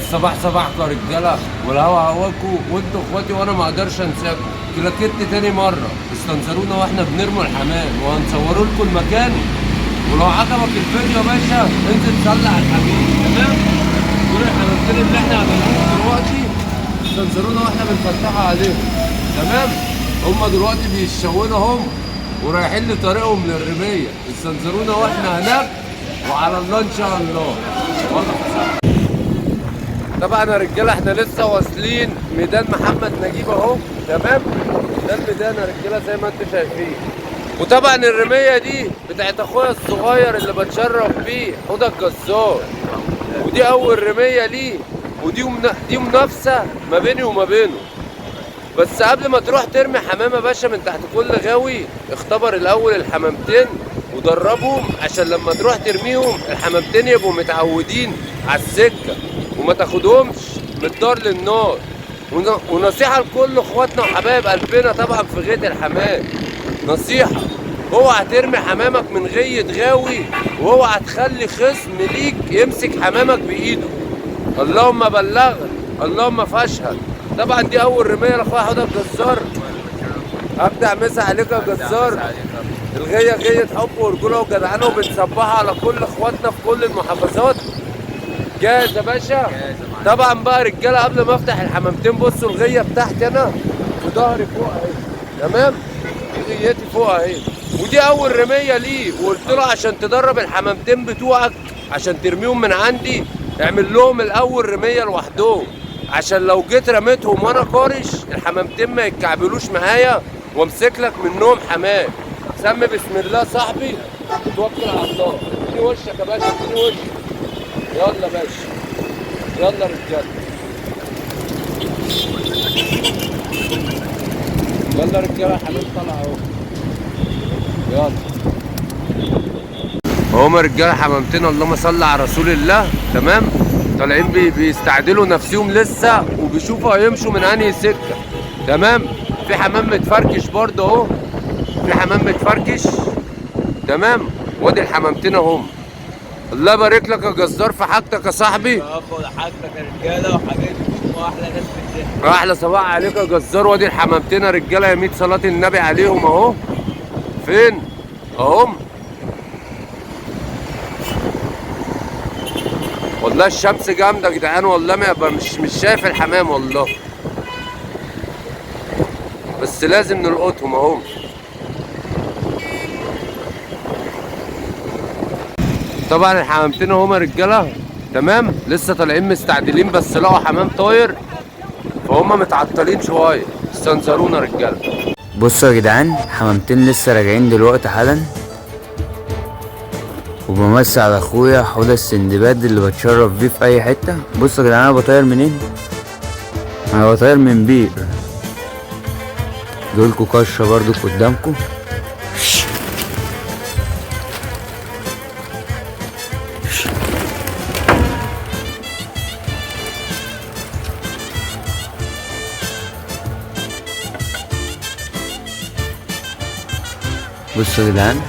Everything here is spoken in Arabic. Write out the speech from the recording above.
الصباح صباحكم يا رجاله، والهوا هواكم، وانتوا اخواتي وانا ما اقدرش انساكم. كلاكيت تاني مره، استنظرونا واحنا بنرمي الحمام وهنصوروا لكم المكان. ولو عجبك الفيديو يا باشا انزل صلي على الحبيب. تمام؟ دول الحمامتين اللي احنا عملناهم دلوقتي، استنظرونا واحنا بنفتحوا عليهم. تمام؟ هما دلوقتي بيشونوا هم ورايحين لطريقهم للرميه، استنظرونا واحنا هناك وعلى الله ان شاء الله. طبعا يا رجاله احنا لسه واصلين ميدان محمد نجيب اهو. تمام؟ ده الميدان يا رجاله زي ما انتم شايفين. وطبعا الرميه دي بتاعت اخويا الصغير اللي بتشرف بيه حوده الجزار، ودي اول رميه ليه، دي منافسه ما بيني وما بينه. بس قبل ما تروح ترمي حمامه يا باشا من تحت كل غاوي، اختبر الاول الحمامتين ودربهم عشان لما تروح ترميهم الحمامتين يبقوا متعودين على السكه وما تاخدهمش من الدار للنار. ونصيحه لكل اخواتنا وحبايب قلبنا طبعا في غيط الحمام، نصيحه: اوعى ترمي حمامك من غية غاوي، واوعى تخلي خصم ليك يمسك حمامك بايده. اللهم بلغ، اللهم فاشهد. طبعا دي اول رميه لاخويا حوده الجزار. ابدع مسا عليك يا جزار. الغيه غيه حب ورجوله وجدعنه، وبنصبحها على كل اخواتنا في كل المحافظات. جاهز يا باشا؟ طبعا بقى رجاله قبل ما افتح الحمامتين، بصوا الغيه بتاعتي انا في ظهري فوق اهي. تمام؟ غيتي فوق اهي. ودي اول رميه ليه، وقلت له عشان تدرب الحمامتين بتوعك عشان ترميهم من عندي اعمل لهم الاول رميه لوحدهم، عشان لو جيت رميتهم وانا قارش الحمامتين ما يتكعبلوش معايا وامسك لك منهم حمام. سمي بسم الله صاحبي وتوكل على الله. اديني وشك يا باشا، اديني وشك. يلا يا باشا، يلا رجاله، يلا رجاله. حمام طلع اهو، يلا. هما رجاله حمامتين اللهم صل على رسول الله. تمام؟ طالعين بيستعدلوا نفسهم لسه وبيشوفوا هيمشوا من انهي سكه. تمام؟ في حمام متفركش برضه اهو، في حمام متفركش. تمام؟ وادي الحمامتين اهم. الله يبارك لك يا جزار في حاجتك يا صاحبي. حاجتك يا رجاله وحاجتكم واحلى ناس في الدنيا. احلى صباح عليك يا جزار. وادي الحمامتين يا رجاله، يميت صلاه النبي عليهم اهو. فين؟ اهم. والله الشمس جامده يا جدعان، والله ما مش شايف الحمام والله، بس لازم نلقطهم اهو. طبعا الحمامتين اهو يا رجاله. تمام؟ لسه طالعين مستعدلين بس لقوا حمام طاير فهم متعطلين شويه، استنظرونا يا رجاله. بصوا يا جدعان، حمامتين لسه راجعين دلوقتي حالا، وبمسي على اخويا حوده السندباد اللي بتشرف بيه في اي حته. بصوا يا جدعان انا بطير منين؟ انا بطير من بير. دولكوا قشه برضو قدامكم. بصوا يا جدعان